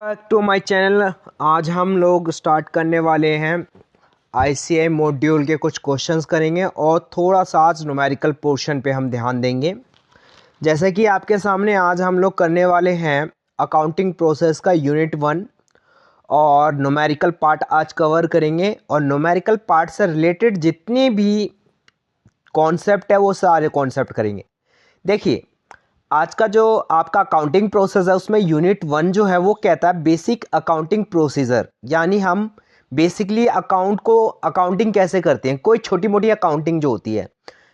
Back to my channel. आज हम लोग स्टार्ट करने वाले हैं आईसीआई मॉड्यूल के कुछ क्वेश्चंस करेंगे और थोड़ा सा आज न्यूमेरिकल पोर्शन पे हम ध्यान देंगे। जैसे कि आपके सामने आज हम लोग करने वाले हैं अकाउंटिंग प्रोसेस का यूनिट 1 और न्यूमेरिकल पार्ट आज कवर करेंगे और न्यूमेरिकल पार्ट से रिलेटेड जितने भी कॉन्सेप्ट है वो सारे कॉन्सेप्ट करेंगे। देखिए, आज का जो आपका अकाउंटिंग प्रोसेस है उसमें यूनिट 1 जो है वो कहता है बेसिक अकाउंटिंग प्रोसीजर, यानी हम बेसिकली अकाउंटिंग कैसे करते हैं। कोई छोटी मोटी अकाउंटिंग जो होती है,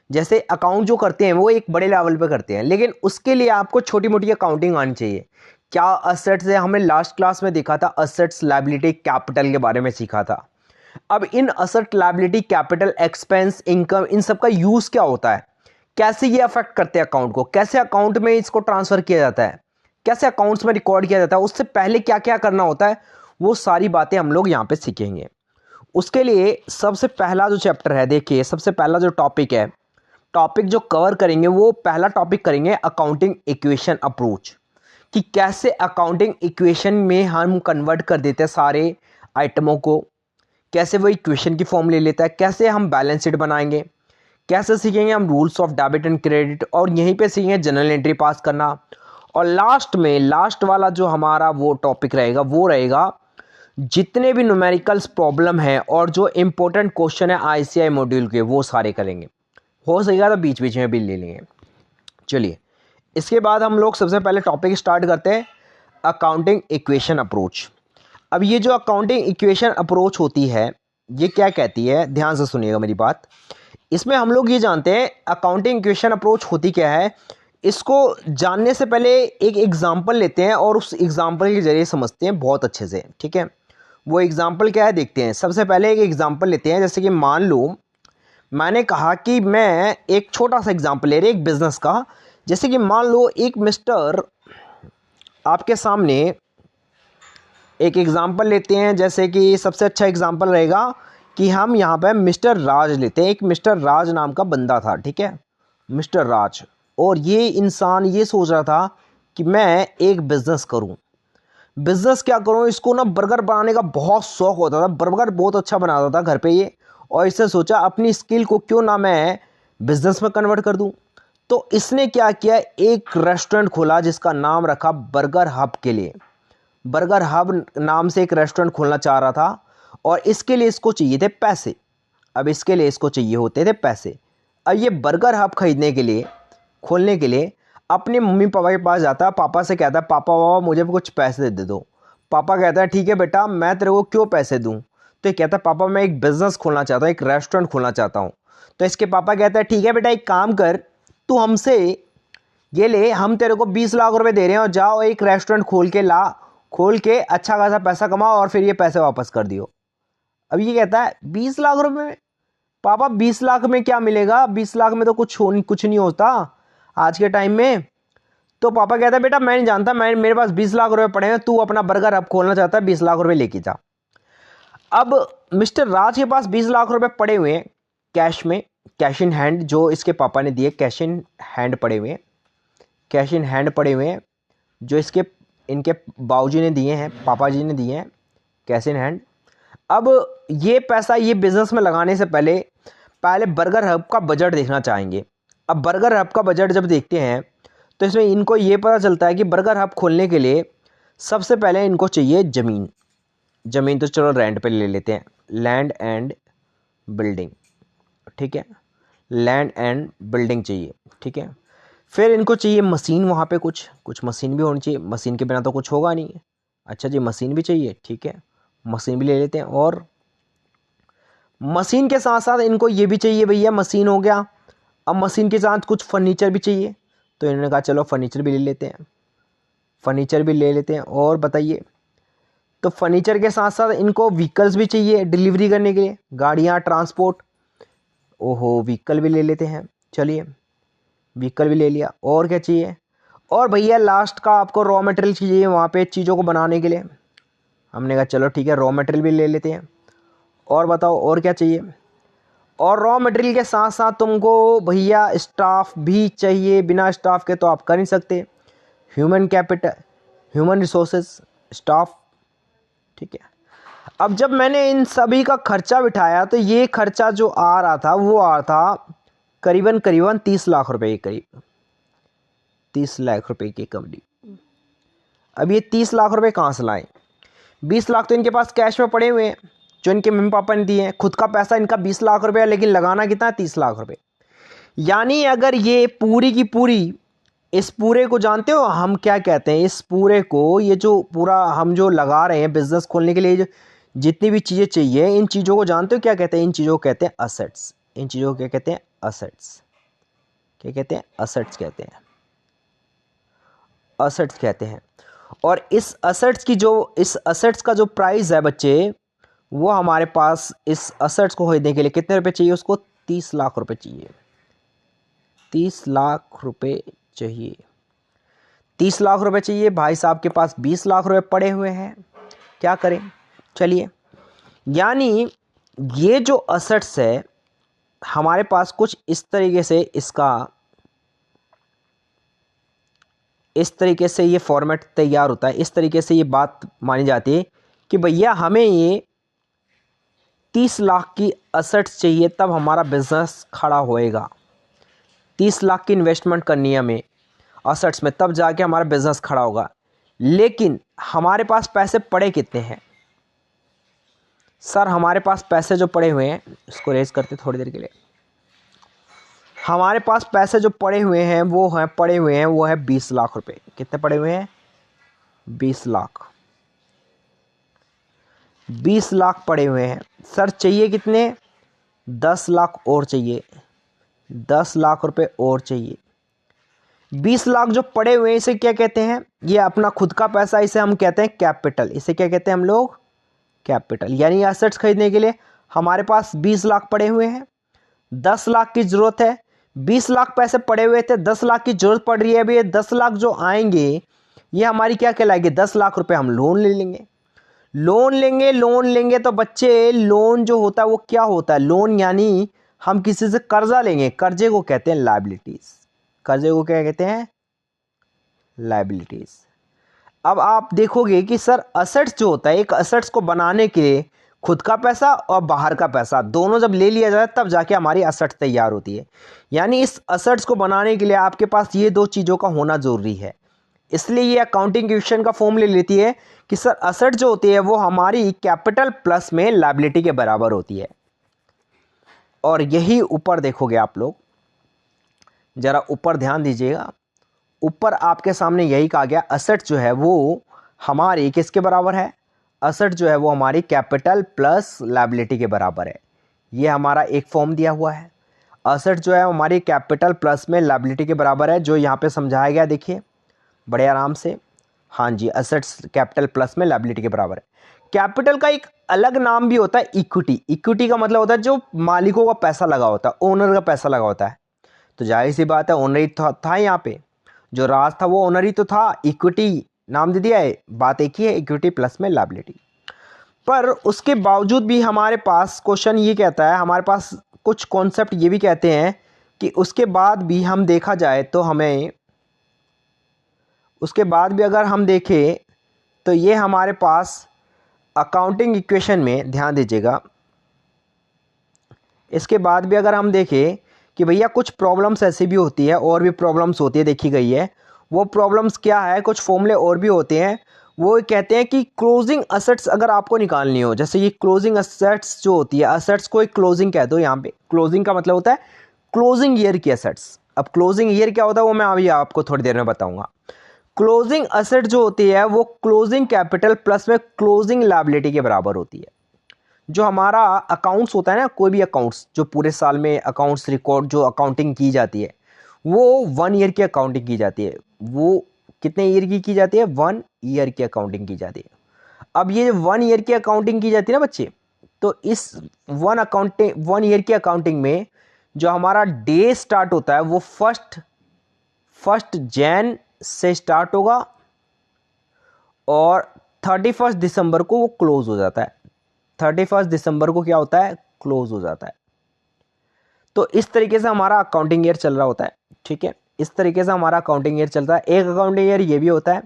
जैसे अकाउंट जो करते हैं वो एक बड़े लेवल पे करते हैं, लेकिन उसके लिए आपको छोटी मोटी अकाउंटिंग आनी चाहिए। क्या असेट्स है, हमने लास्ट क्लास में देखा था, असेट्स लायबिलिटी कैपिटल के बारे में सीखा था। अब in asset liability capital expense income in सब का यूज क्या होता है, कैसे ये अफेक्ट करते हैं अकाउंट को, कैसे अकाउंट में इसको ट्रांसफर किया जाता है, कैसे अकाउंट्स में रिकॉर्ड किया जाता है, उससे पहले क्या क्या करना होता है, वो सारी बातें हम लोग यहाँ पे सीखेंगे। उसके लिए सबसे पहला जो चैप्टर है, देखिए सबसे पहला जो टॉपिक जो कवर करेंगे वो पहला टॉपिक करेंगे अकाउंटिंग इक्वेशन अप्रोच, कि कैसे अकाउंटिंग इक्वेशन में हम कन्वर्ट कर देते हैं सारे आइटमों को, कैसे वो इक्वेशन की फॉर्म ले लेता है, कैसे हम बैलेंस शीट बनाएंगे, कैसे सीखेंगे हम rules of debit and credit, और यहीं पे सीखेंगे जनरल एंट्री पास करना। और लास्ट वाला जो हमारा वो टॉपिक रहेगा वो रहेगा जितने भी न्यूमेरिकल्स प्रॉब्लम है और जो इंपॉर्टेंट क्वेश्चन है आईसीआई मॉड्यूल के वो सारे करेंगे। हो सकेगा तो बीच बीच में भी ले लेंगे। चलिए, इसके बाद हम लोग सबसे पहले टॉपिक स्टार्ट करते हैं अकाउंटिंग इक्वेशन अप्रोच। अब ये जो अकाउंटिंग इक्वेशन अप्रोच होती है ये क्या कहती है, ध्यान से सुनिएगा मेरी बात। इसमें हम लोग ये जानते हैं अकाउंटिंग इक्वेशन अप्रोच होती क्या है। इसको जानने से पहले एक एग्जांपल लेते हैं और उस एग्जांपल के जरिए समझते हैं बहुत अच्छे से, ठीक है। वो एग्जांपल क्या है देखते हैं। सबसे पहले एक एग्जांपल लेते हैं, जैसे कि मान लो मैंने कहा कि मैं एक छोटा सा एग्जांपल ले रहे एक बिजनेस का। जैसे कि मान लो एक मिस्टर आपके सामने एक एग्जांपल लेते हैं, जैसे कि सबसे अच्छा एग्जांपल रहेगा कि हम यहाँ पे मिस्टर राज लेते हैं। एक मिस्टर राज नाम का बंदा था, ठीक है, मिस्टर राज। और ये इंसान ये सोच रहा था कि मैं एक बिजनेस करूं। बिजनेस क्या करूं, इसको ना बर्गर बनाने का बहुत शौक होता था, बर्गर बहुत अच्छा बनाता था घर पे ये। और इसने सोचा अपनी स्किल को क्यों ना मैं बिजनेस में कन्वर्ट कर दूं। तो इसने क्या किया, एक रेस्टोरेंट खोला जिसका नाम रखा बर्गर हब के लिए। बर्गर हब नाम से एक रेस्टोरेंट खोलना चाह रहा था और इसके लिए इसको चाहिए थे पैसे। अब इसके लिए इसको चाहिए होते थे पैसे। अब ये बर्गर हब खरीदने के लिए, खोलने के लिए अपने मम्मी पापा के पास जाता है, पापा से कहता है पापा पापा मुझे कुछ पैसे दे दो। पापा कहता है ठीक है बेटा, मैं तेरे को क्यों पैसे दूं। तो ये कहता है पापा मैं एक बिजनेस खोलना चाहता हूँ, एक रेस्टोरेंट खोलना चाहता हूँ। तो इसके पापा कहता है ठीक है बेटा, एक काम कर, तू हमसे ये ले, हम तेरे को 20 लाख रुपए दे रहे हैं और जाओ एक रेस्टोरेंट खोल के अच्छा खासा पैसा कमाओ और फिर ये पैसे वापस कर दियो। अब ये कहता है 20 लाख रुपए में, पापा 20 लाख में क्या मिलेगा, 20 लाख में तो कुछ नहीं होता आज के टाइम में। तो पापा कहता है बेटा मैं नहीं जानता, मेरे पास 20 लाख रुपए पड़े हैं, तू अपना बर्गर हब खोलना चाहता है, 20 लाख रुपए लेके जा। अब मिस्टर राज के पास 20 लाख रुपए पड़े हुए हैं कैश में, कैश इन हैंड, जो इसके पापा ने दिए, कैश इन हैंड पड़े हुए हैं, कैश इन हैंड पड़े हुए हैं जो इनके बाबूजी ने दिए हैं, पापा जी ने दिए हैं, कैश इन हैंड। अब ये पैसा ये बिजनेस में लगाने से पहले बर्गर हब का बजट देखना चाहेंगे। अब बर्गर हब का बजट जब देखते हैं तो इसमें इनको ये पता चलता है कि बर्गर हब खोलने के लिए सबसे पहले इनको चाहिए ज़मीन। तो चलो रेंट पे ले लेते हैं, लैंड एंड बिल्डिंग, ठीक है, लैंड एंड बिल्डिंग चाहिए, ठीक है। फिर इनको चाहिए मशीन, वहाँ पे कुछ मशीन भी होनी चाहिए, मशीन के बिना तो कुछ होगा नहीं। अच्छा जी, मशीन भी चाहिए, ठीक है, मशीन भी ले लेते हैं। और मशीन के साथ साथ इनको ये भी चाहिए, भैया मशीन हो गया, अब मशीन के साथ कुछ फर्नीचर भी चाहिए। तो इन्होंने कहा चलो फर्नीचर भी ले लेते हैं, फर्नीचर भी ले लेते हैं। और बताइए, तो फर्नीचर के साथ साथ इनको व्हीकल्स भी चाहिए डिलीवरी करने के लिए, गाड़ियाँ, ट्रांसपोर्ट। ओहो, व्हीकल भी ले लेते हैं, चलिए व्हीकल भी ले लिया। और क्या चाहिए, और भैया लास्ट का आपको रॉ मटेरियल चाहिए वहाँ पे चीज़ों को बनाने के लिए। हमने कहा चलो ठीक है, रॉ मटेरियल भी ले लेते हैं। और बताओ और क्या चाहिए, और रॉ मटेरियल के साथ साथ तुमको भैया स्टाफ भी चाहिए, बिना स्टाफ के तो आप कर नहीं सकते। Human capital, human resources, staff, ठीक है। अब जब मैंने इन सभी का खर्चा बिठाया तो ये खर्चा जो आ रहा था वो आ रहा था करीबन 30 लाख रुपए के करीब, 30 लाख रुपए की कमरी। अब ये 30 लाख रुपए कहाँ से लाएं? 20 लाख तो इनके पास कैश में पड़े हुए हैं जो इनके मम्मी पापा ने दिए हैं। खुद का पैसा इनका 20 लाख रुपए है, लेकिन लगाना कितना है? 30 लाख रुपए। यानी अगर ये पूरी की पूरी, इस पूरे को जानते हो हम क्या कहते हैं? इस पूरे को, ये जो पूरा हम जो लगा रहे हैं बिजनेस खोलने के लिए, जो जितनी भी चीज़ें चाहिए, इन चीज़ों को जानते हो क्या कहते हैं? इन चीज़ों को कहते हैं असेट्स। इन चीज़ों को क्या कहते हैं? असेट्स। क्या कहते हैं? असेट्स कहते हैं। असेट्स कहते हैं। और इस असेट्स का जो प्राइस है बच्चे, वो हमारे पास इस असेट्स को खरीदने के लिए कितने रुपए चाहिए? उसको 30 लाख रुपए चाहिए। 30 लाख रुपए चाहिए। 30 लाख रुपए चाहिए। भाई साहब के पास 20 लाख रुपए पड़े हुए हैं, क्या करें? चलिए, यानी ये जो असेट्स है हमारे पास कुछ इस तरीके से, इस तरीके से ये फॉर्मेट तैयार होता है। इस तरीके से ये बात मानी जाती है कि भैया हमें ये 30 लाख की असेट्स चाहिए, तब हमारा बिजनेस खड़ा होएगा। 30 लाख की इन्वेस्टमेंट करनी है हमें असेट्स में, तब जाके हमारा बिजनेस खड़ा होगा। लेकिन हमारे पास पैसे पड़े कितने हैं? सर हमारे पास पैसे जो पड़े हुए हैं, इसको रेज करते थोड़ी देर के लिए। हमारे पास पैसे जो पड़े हुए हैं वो है 20 लाख रुपए। कितने पड़े हुए हैं? 20 लाख। 20 लाख पड़े हुए हैं। सर चाहिए कितने? 10 लाख और चाहिए। 10 लाख रुपए और चाहिए। 20 लाख जो पड़े हुए हैं इसे क्या कहते हैं? ये अपना खुद का पैसा, इसे हम कहते हैं कैपिटल। इसे क्या कहते हैं हम लोग? कैपिटल। यानी एसेट्स खरीदने के लिए हमारे पास 20 लाख पड़े हुए हैं, 10 लाख की जरूरत है। 20 लाख पैसे पड़े हुए थे, 10 लाख की जरूरत पड़ रही है। अभी ये 10 लाख जो आएंगे ये हमारी क्या कहलाएगी? 10 लाख रुपए हम लोन ले लेंगे। लोन लेंगे तो बच्चे, लोन जो होता है वो क्या होता है? लोन यानी हम किसी से कर्जा लेंगे, कर्जे को कहते हैं लायबिलिटीज। कर्जे को क्या कहते हैं? लायबिलिटीज। अब आप देखोगे कि सर असेट्स जो होता है, एक असेट्स को बनाने के लिए खुद का पैसा और बाहर का पैसा दोनों जब ले लिया जाए तब जाके हमारी असेट्स तैयार होती है। यानी इस असेट्स को बनाने के लिए आपके पास ये दो चीज़ों का होना जरूरी है। इसलिए ये अकाउंटिंग इक्वेशन का फॉर्म ले लेती है कि सर असेट जो होती है वो हमारी कैपिटल प्लस में लायबिलिटी के बराबर होती है। और यही ऊपर देखोगे आप लोग, जरा ऊपर ध्यान दीजिएगा, ऊपर आपके सामने यही कहा गया असेट जो है वो हमारी किसके बराबर है? असेट जो है वो हमारी कैपिटल प्लस लायबिलिटी के बराबर है। ये हमारा एक फॉर्म दिया हुआ है। असेट जो है हमारी कैपिटल प्लस में लायबिलिटी के बराबर है, जो यहाँ पे समझाया गया, देखिए बड़े आराम से। हाँ जी, असेट्स कैपिटल प्लस में लायबिलिटी के बराबर है। कैपिटल का एक अलग नाम भी होता है इक्विटी। इक्विटी का मतलब होता है जो मालिकों का पैसा लगा होता है, ओनर का पैसा लगा होता है। तो जाहिर सी बात है ओनर ही था यहाँ पे, जो राज था वो ओनर ही तो था। इक्विटी नाम दे दिया है, बात एक ही है, इक्विटी प्लस में लायबिलिटी। पर उसके बावजूद भी हमारे पास क्वेश्चन ये कहता है, हमारे पास कुछ कॉन्सेप्ट ये भी कहते हैं कि उसके बाद भी हम देखा जाए तो हमें, उसके बाद भी अगर हम देखें तो ये हमारे पास अकाउंटिंग इक्वेशन में, ध्यान दीजिएगा, इसके बाद भी अगर हम देखें कि भैया कुछ प्रॉब्लम्स ऐसी भी होती है, और भी प्रॉब्लम्स होती है, देखी गई है। वो प्रॉब्लम्स क्या है? कुछ फॉर्मूले और भी होते हैं। वो कहते हैं कि क्लोजिंग असेट्स अगर आपको निकालनी हो, जैसे ये क्लोजिंग असेट्स जो होती है, असेट्स को एक क्लोजिंग कह दो। यहाँ पे क्लोजिंग का मतलब होता है क्लोजिंग ईयर की असेट्स। अब क्लोजिंग ईयर क्या होता है वो मैं अभी आपको थोड़ी देर में बताऊंगा। क्लोजिंग असेट जो होती है वो क्लोजिंग कैपिटल प्लस में क्लोजिंग लायबिलिटी के बराबर होती है। जो हमारा अकाउंट्स होता है ना, कोई भी अकाउंट्स जो पूरे साल में अकाउंट्स रिकॉर्ड जो अकाउंटिंग की जाती है वो 1 ईयर की अकाउंटिंग की जाती है। वो कितने ईयर की जाती है? 1 ईयर की अकाउंटिंग की जाती है। अब ये 1 ईयर की अकाउंटिंग की जाती है ना बच्चे, तो इस 1 ईयर की अकाउंटिंग में जो हमारा डे स्टार्ट होता है वो फर्स्ट जैन से स्टार्ट होगा और 31 दिसंबर को वो क्लोज हो जाता है। 31 दिसंबर को क्या होता है? क्लोज हो जाता है। तो इस तरीके से हमारा अकाउंटिंग ईयर चल रहा होता है। ठीक है, इस तरीके से हमारा अकाउंटिंग ईयर चलता है। एक अकाउंटिंग ईयर ये भी होता है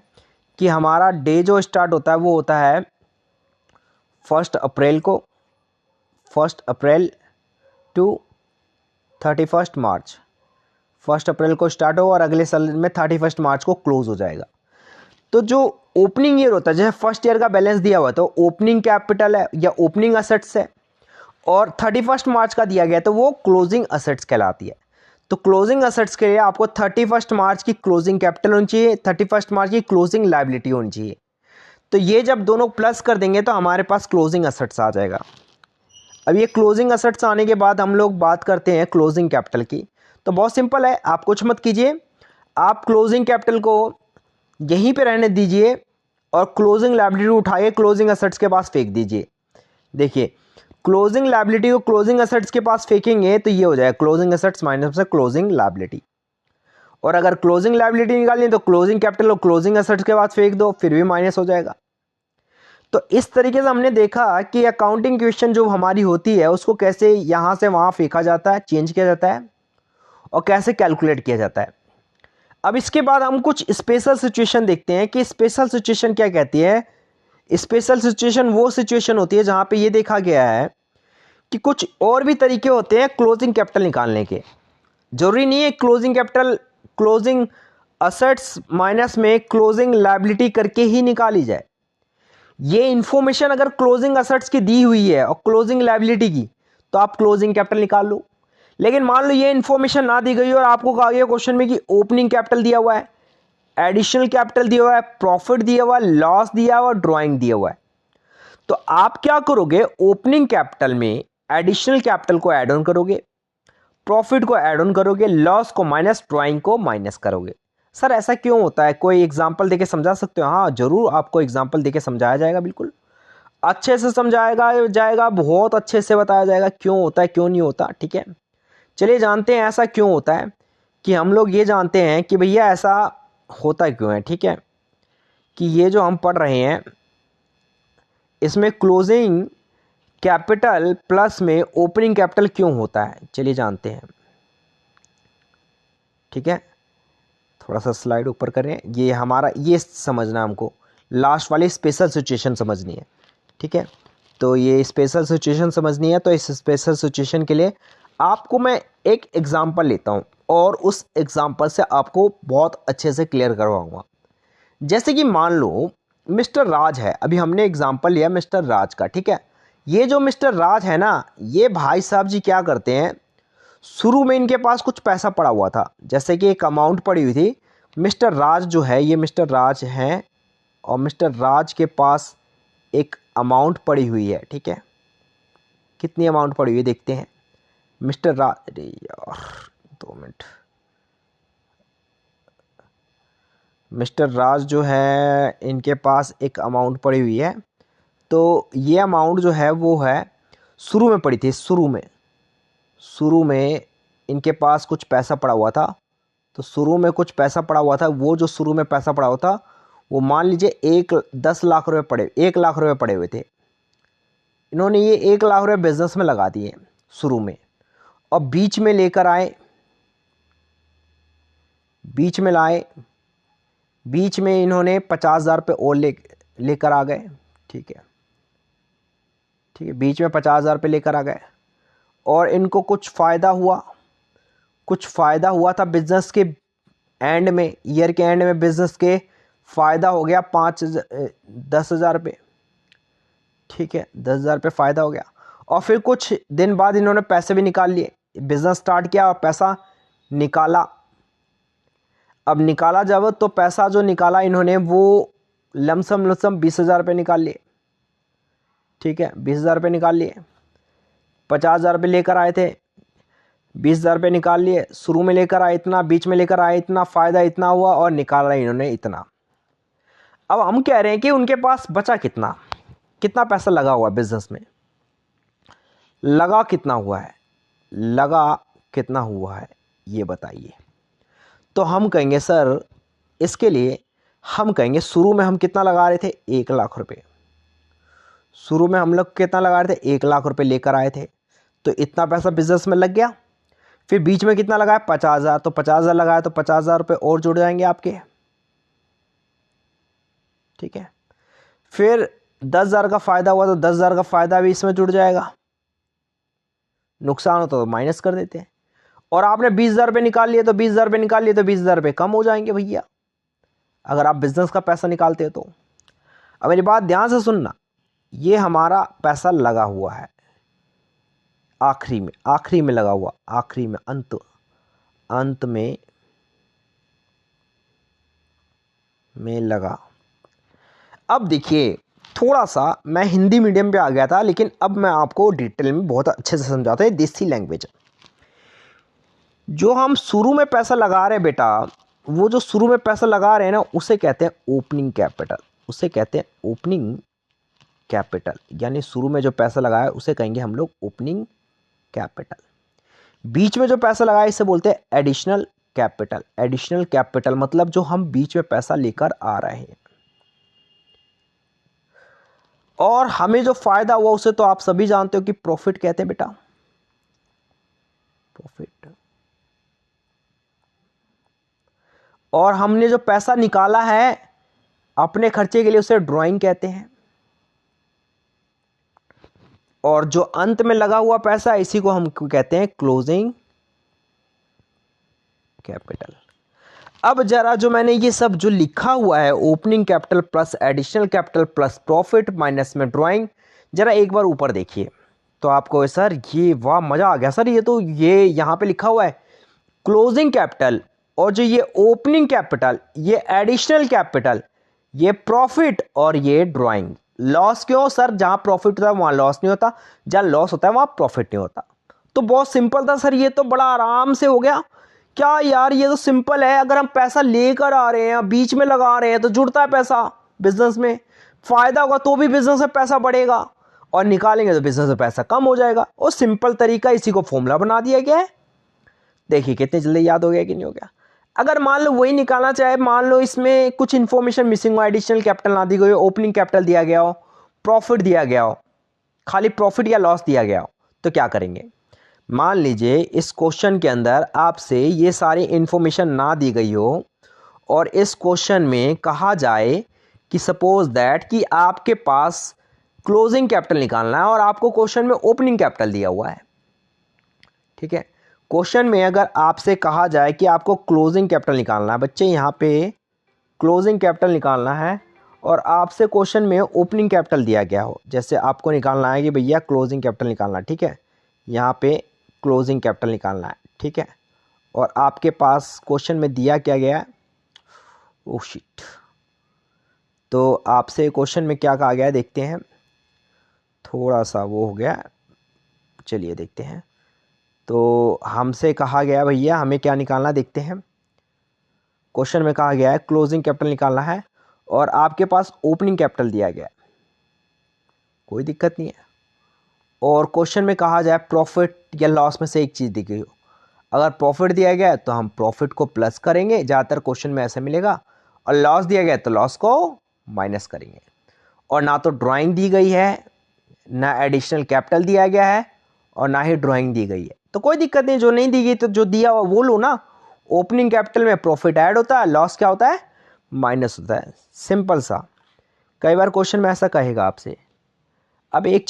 कि हमारा डे जो स्टार्ट होता है वो होता है 1 अप्रैल को, 1 अप्रैल टू 31 मार्च। 1 अप्रैल को स्टार्ट हो और अगले साल में 31 मार्च को क्लोज हो जाएगा। तो जो ओपनिंग ईयर होता है, जैसे फर्स्ट ईयर का बैलेंस दिया हुआ है तो ओपनिंग कैपिटल है या ओपनिंग असेट्स है, और 31 मार्च का दिया गया तो वो क्लोजिंग असेट्स कहलाती है। तो क्लोजिंग असेट्स के लिए आपको 31 मार्च की क्लोजिंग कैपिटल होनी चाहिए, 31 मार्च की क्लोजिंग लायबिलिटी होनी चाहिए। तो ये जब दोनों प्लस कर देंगे तो हमारे पास क्लोजिंग असेट्स आ जाएगा। अब ये क्लोजिंग असेट्स आने के बाद हम लोग बात करते हैं क्लोजिंग कैपिटल की। तो बहुत सिंपल है, आप कुछ मत कीजिए, आप क्लोजिंग कैपिटल को यहीं पे रहने दीजिए और क्लोजिंग लायबिलिटी उठाइए क्लोजिंग असेट्स के पास फेंक दीजिए। देखिए क्लोजिंग लायबिलिटी को क्लोजिंग असेट्स के पास फेंकेंगे तो ये हो जाएगा closing assets minus closing liability. और अगर क्लोजिंग लायबिलिटी निकालनी है तो क्लोजिंग कैपिटल को क्लोजिंग असेट्स के पास फेंक दो, फिर भी माइनस हो जाएगा। तो इस तरीके से हमने देखा कि अकाउंटिंग क्वेश्चन जो हमारी होती है उसको कैसे यहाँ से वहाँ फेंका जाता है, चेंज किया जाता है और कैसे कैलकुलेट किया जाता है। अब इसके बाद हम कुछ स्पेशल सिचुएशन देखते हैं कि स्पेशल सिचुएशन क्या कहती है। स्पेशल सिचुएशन वो सिचुएशन होती है जहां पे ये देखा गया है कि कुछ और भी तरीके होते हैं क्लोजिंग कैपिटल निकालने के। जरूरी नहीं है closing capital closing assets minus में क्लोजिंग लायबिलिटी करके ही निकाली जाए। ये इंफॉर्मेशन अगर क्लोजिंग असेट्स की दी हुई है और क्लोजिंग लायबिलिटी की तो आप क्लोजिंग कैपिटल निकाल लो। लेकिन मान लो ये इंफॉर्मेशन ना दी गई और आपको कहा गया क्वेश्चन में कि ओपनिंग कैपिटल दिया हुआ है, एडिशनल कैपिटल दिया हुआ है, प्रॉफिट दिया हुआ है, लॉस दिया हुआ है, ड्राइंग दिया हुआ है, तो आप क्या करोगे, ओपनिंग कैपिटल में एडिशनल कैपिटल को ऐड ऑन करोगे, प्रॉफिट को ऐड ऑन करोगे, लॉस को माइनस, ड्राइंग को माइनस करोगे। सर ऐसा क्यों होता है, कोई एग्जांपल देके समझा सकते हो? हाँ जरूर, आपको एग्जांपल देके समझाया जाएगा, बिल्कुल अच्छे से समझाया जाएगा, बहुत अच्छे से बताया जाएगा क्यों होता है क्यों नहीं होता। ठीक है, चलिए जानते हैं ऐसा क्यों होता है। कि हम लोग ये जानते हैं कि भैया ऐसा होता क्यों है। ठीक है, कि ये जो हम पढ़ रहे हैं इसमें क्लोजिंग कैपिटल प्लस में ओपनिंग कैपिटल क्यों होता है, चलिए जानते हैं। ठीक है, थोड़ा सा स्लाइड ऊपर करें, ये हमारा ये समझना हमको, लास्ट वाली स्पेशल सिचुएशन समझनी है। ठीक है, तो ये स्पेशल सिचुएशन समझनी है, तो इस स्पेशल सिचुएशन के लिए आपको मैं एक एग्जांपल लेता हूं और उस एग्जांपल से आपको बहुत अच्छे से क्लियर करवाऊंगा। जैसे कि मान लो मिस्टर राज है, अभी हमने एग्जांपल लिया मिस्टर राज का। ठीक है, ये जो मिस्टर राज है ना, ये भाई साहब जी क्या करते हैं, शुरू में इनके पास कुछ पैसा पड़ा हुआ था, जैसे कि एक अमाउंट पड़ी हुई थी। मिस्टर राज जो है, ये मिस्टर राज हैं और मिस्टर राज के पास एक अमाउंट पड़ी हुई है। ठीक है, कितनी अमाउंट पड़ी हुई है देखते हैं। मिस्टर राज, अरे यार 2 मिनट, मिस्टर राज जो है इनके पास एक अमाउंट पड़ी हुई है। तो ये अमाउंट जो है वो है शुरू में पड़ी थी, शुरू में इनके पास कुछ पैसा पड़ा हुआ था। तो शुरू में कुछ पैसा पड़ा हुआ था, वो जो शुरू में पैसा पड़ा हुआ था वो मान लीजिए 10 लाख रुपए पड़े, 1 लाख रुपए पड़े हुए थे। इन्होंने ये 1 लाख रुपए बिजनेस में लगा दिए शुरू में, और बीच में लेकर आए, बीच में इन्होंने 50,000 रुपये और लेकर आ गए। ठीक है, बीच में 50,000 रुपये लेकर आ गए और इनको कुछ फ़ायदा हुआ था बिजनेस के एंड में, ईयर के एंड में बिजनेस के फ़ायदा हो गया 10,000 रुपये। ठीक है, 10,000 रुपये फ़ायदा हो गया और फिर कुछ दिन बाद इन्होंने पैसे भी निकाल लिए, बिजनेस स्टार्ट किया और पैसा निकाला। अब निकाला जब, तो पैसा जो निकाला इन्होंने वो लमसम 20,000 रुपये निकाल लिए। ठीक है, 20,000 रुपये निकाल लिए, 50,000 रुपये लेकर आए थे, 20,000 रुपये निकाल लिए, शुरू में लेकर आए इतना, बीच में लेकर आए इतना, फ़ायदा इतना हुआ और निकाला इन्होंने इतना। अब हम कह रहे हैं कि उनके पास बचा कितना पैसा लगा हुआ बिजनेस में, लगा कितना हुआ है ये बताइए। तो हम कहेंगे सर, इसके लिए हम कहेंगे शुरू में हम कितना लगा रहे थे, 1 लाख रुपये। शुरू में हम लोग कितना लगा रहे थे, 1 लाख रुपये लेकर आए थे, तो इतना पैसा बिजनेस में लग गया। फिर बीच में कितना लगाया, 50,000, तो 50,000 लगाया तो 50,000 रुपये और जुड़ जाएंगे आपके। ठीक है। फिर 10,000 का फ़ायदा हुआ तो 10,000 का फ़ायदा भी इसमें जुड़ जाएगा, नुकसान होता तो माइनस कर देते हैं। और आपने 20,000 रुपये निकाल लिए तो 20,000 रुपये निकाल लिए तो 20,000 रुपये कम हो जाएंगे भैया, अगर आप बिजनेस का पैसा निकालते हो तो। अब मेरी बात ध्यान से सुनना, ये हमारा पैसा लगा हुआ है आखिरी में लगा हुआ, आखिरी में, अंत में लगा। अब देखिए, थोड़ा सा मैं हिंदी मीडियम पे आ गया था, लेकिन अब मैं आपको डिटेल में बहुत अच्छे से समझाता हूँ, देसी लैंग्वेज। जो हम शुरू में पैसा लगा रहे हैं बेटा, वो जो शुरू में पैसा लगा रहे हैं ना, उसे कहते हैं ओपनिंग कैपिटल, उसे कहते हैं ओपनिंग कैपिटल। यानी शुरू में जो पैसा लगाया उसे कहेंगे हम लोग ओपनिंग कैपिटल। बीच में जो पैसा लगाया इसे बोलते हैं एडिशनल कैपिटल। एडिशनल कैपिटल मतलब जो हम बीच में पैसा लेकर आ रहे हैं। और हमें जो फायदा हुआ उसे तो आप सभी जानते हो कि प्रॉफिट कहते हैं बेटा, प्रॉफिट। और हमने जो पैसा निकाला है अपने खर्चे के लिए उसे ड्राइंग कहते हैं। और जो अंत में लगा हुआ पैसा इसी को हम कहते हैं क्लोजिंग कैपिटल। अब जरा जो मैंने ये सब जो लिखा हुआ है, opening capital plus additional capital plus profit minus में ड्राइंग, जरा एक बार ऊपर देखिए तो आपको सर ये वाह मजा आ गया सर, ये तो ये यहां पे लिखा हुआ है क्लोजिंग कैपिटल, और जो ये ओपनिंग कैपिटल, ये एडिशनल कैपिटल, ये प्रॉफिट और ये ड्राइंग। लॉस क्यों सर? जहां प्रॉफिट होता है वहां लॉस नहीं होता, जहां लॉस होता है वहां प्रॉफिट नहीं होता। तो बहुत सिंपल था सर, ये तो बड़ा आराम से हो गया। क्या यार, ये तो सिंपल है। अगर हम पैसा लेकर आ रहे हैं, बीच में लगा रहे हैं, तो जुड़ता है पैसा बिजनेस में, फायदा होगा तो भी बिजनेस में पैसा बढ़ेगा, और निकालेंगे तो बिजनेस में पैसा कम हो जाएगा। और सिंपल तरीका, इसी को फॉर्मूला बना दिया गया है। देखिए कितने जल्दी याद हो गया कि नहीं हो गया। अगर मान लो वही निकालना चाहे, मान लो इसमें कुछ इंफॉर्मेशन मिसिंग हो, एडिशनल कैपिटल ना दी गई हो, ओपनिंग कैपिटल दिया गया हो, प्रॉफिट दिया गया हो, खाली प्रॉफिट या लॉस दिया गया हो, तो क्या करेंगे? मान लीजिए इस क्वेश्चन के अंदर आपसे ये सारी इंफॉर्मेशन ना दी गई हो, और इस क्वेश्चन में कहा जाए कि सपोज दैट कि आपके पास क्लोजिंग कैपिटल निकालना है और आपको क्वेश्चन में ओपनिंग कैपिटल दिया हुआ है। ठीक है, क्वेश्चन में अगर आपसे कहा जाए कि आपको क्लोजिंग कैपिटल निकालना है, बच्चे यहाँ पे क्लोजिंग कैपिटल निकालना है, और आपसे क्वेश्चन में ओपनिंग कैपिटल दिया गया हो, जैसे आपको निकालना है कि भैया क्लोजिंग कैपिटल निकालना है, ठीक है, यहाँ पे क्लोजिंग कैपिटल निकालना है, ठीक है, और आपके पास क्वेश्चन में दिया क्या गया है, ओह शिट, तो आपसे क्वेश्चन में क्या कहा गया है देखते हैं, थोड़ा सा वो हो गया, चलिए देखते हैं। तो हमसे कहा गया भैया हमें क्या निकालना देखते हैं। क्वेश्चन में कहा गया है क्लोजिंग कैपिटल निकालना है, और आपके पास ओपनिंग कैपिटल दिया गया है, कोई दिक्कत नहीं है। और क्वेश्चन में कहा जाए प्रॉफिट या लॉस में से एक चीज़ दी गई हो, अगर प्रॉफिट दिया गया है तो हम प्रॉफिट को प्लस करेंगे, ज़्यादातर क्वेश्चन में ऐसे मिलेगा, और लॉस दिया गया है तो लॉस को माइनस करेंगे। और ना तो ड्राइंग दी गई है, ना एडिशनल कैपिटल दिया गया है, और ना ही ड्राइंग दी गई है, तो कोई दिक्कत नहीं। जो नहीं दी गई तो जो दिया हुआ वो लो ना। ओपनिंग कैपिटल में प्रॉफिट ऐड होता है, लॉस क्या होता है, माइनस होता है, सिंपल सा। कई बार क्वेश्चन में ऐसा कहेगा आपसे। अब एक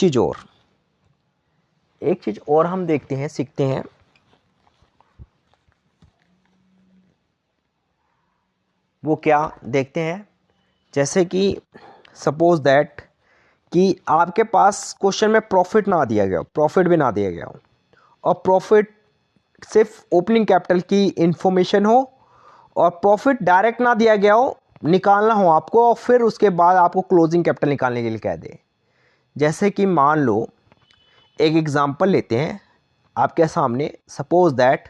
चीज़ और हम देखते हैं, सीखते हैं। वो क्या देखते हैं, जैसे कि सपोज दैट कि आपके पास क्वेश्चन में प्रॉफिट ना दिया गया हो, प्रॉफिट भी ना दिया गया हो, और प्रॉफिट सिर्फ ओपनिंग कैपिटल की इंफॉर्मेशन हो, और प्रॉफिट डायरेक्ट ना दिया गया हो, निकालना हो आपको, और फिर उसके बाद आपको क्लोजिंग कैपिटल निकालने के लिए कह दे। जैसे कि मान लो एक एग्जांपल लेते हैं आपके सामने, सपोज दैट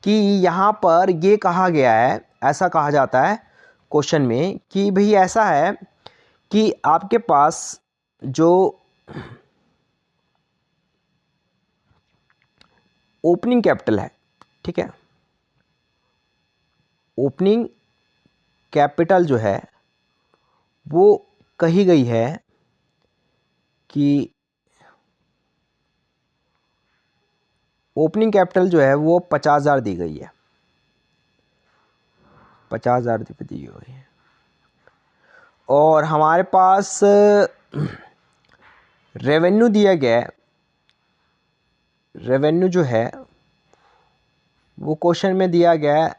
कि यहाँ पर ये कहा गया है, ऐसा कहा जाता है क्वेश्चन में कि भाई ऐसा है कि आपके पास जो ओपनिंग कैपिटल है, ठीक है, ओपनिंग कैपिटल जो है वो कही गई है कि ओपनिंग कैपिटल जो है वो 50,000 दी गई है, 50,000 रुपये दी हुई है। और हमारे पास रेवेन्यू दिया गया है। रेवेन्यू जो है वो क्वेश्चन में दिया गया है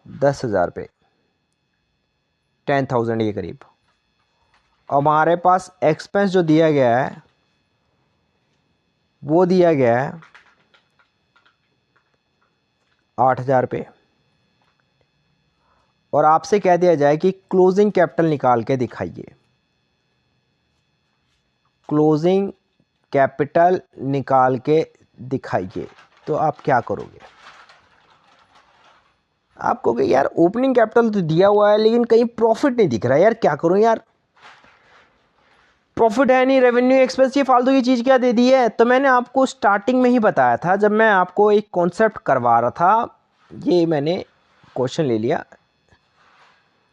10,000 पे, 10,000 के करीब। और हमारे पास एक्सपेंस जो दिया गया है वो दिया गया है 8,000 पे। और आपसे कह दिया जाए कि क्लोजिंग कैपिटल निकाल के दिखाइए। क्लोजिंग कैपिटल निकाल के दिखाइए, तो आप क्या करोगे? आप कहोगे यार ओपनिंग कैपिटल तो दिया हुआ है लेकिन कहीं प्रॉफिट नहीं दिख रहा है, यार क्या करूं यार, प्रॉफिट है नहीं, रेवेन्यू एक्सपेंस, ये फालतू की चीज़ क्या दे दी है। तो मैंने आपको स्टार्टिंग में ही बताया था, जब मैं आपको एक कॉन्सेप्ट करवा रहा था, ये मैंने क्वेश्चन ले लिया,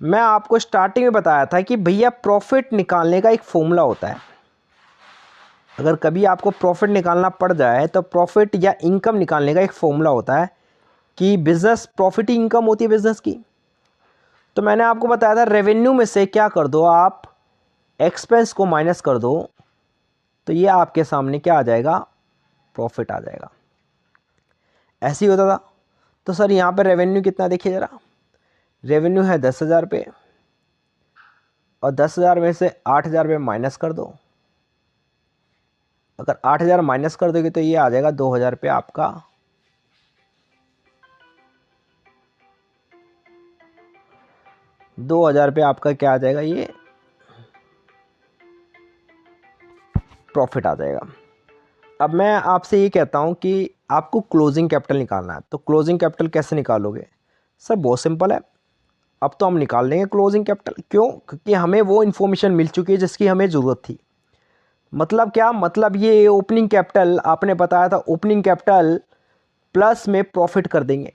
मैं आपको स्टार्टिंग में बताया था कि भैया प्रॉफिट निकालने का एक फॉर्मूला होता है। अगर कभी आपको प्रॉफिट निकालना पड़ जाए तो प्रॉफिट या इनकम निकालने का एक फॉर्मूला होता है कि बिजनेस प्रॉफिट ही इनकम होती है बिजनेस की। तो मैंने आपको बताया था रेवेन्यू में से क्या कर दो आप, एक्सपेंस को माइनस कर दो, तो ये आपके सामने क्या आ जाएगा, प्रॉफिट आ जाएगा। ऐसे ही होता था। तो सर यहाँ पे रेवेन्यू कितना देखिए ज़रा, रेवेन्यू है 10,000 पे, और 10,000 में से 8,000 पे माइनस कर दो। अगर 8,000 माइनस कर दोगे तो ये आ जाएगा 2,000 पे आपका 2,000 पे आपका क्या आ जाएगा, ये प्रॉफिट आ जाएगा। अब मैं आपसे ये कहता हूँ कि आपको क्लोजिंग कैपिटल निकालना है, तो क्लोजिंग कैपिटल कैसे निकालोगे? सर बहुत सिंपल है, अब तो हम निकाल लेंगे क्लोजिंग कैपिटल। क्यों? क्योंकि हमें वो इन्फॉर्मेशन मिल चुकी है जिसकी हमें ज़रूरत थी। मतलब क्या? मतलब ये ओपनिंग कैपिटल आपने बताया था, ओपनिंग कैपिटल प्लस में प्रॉफिट कर देंगे,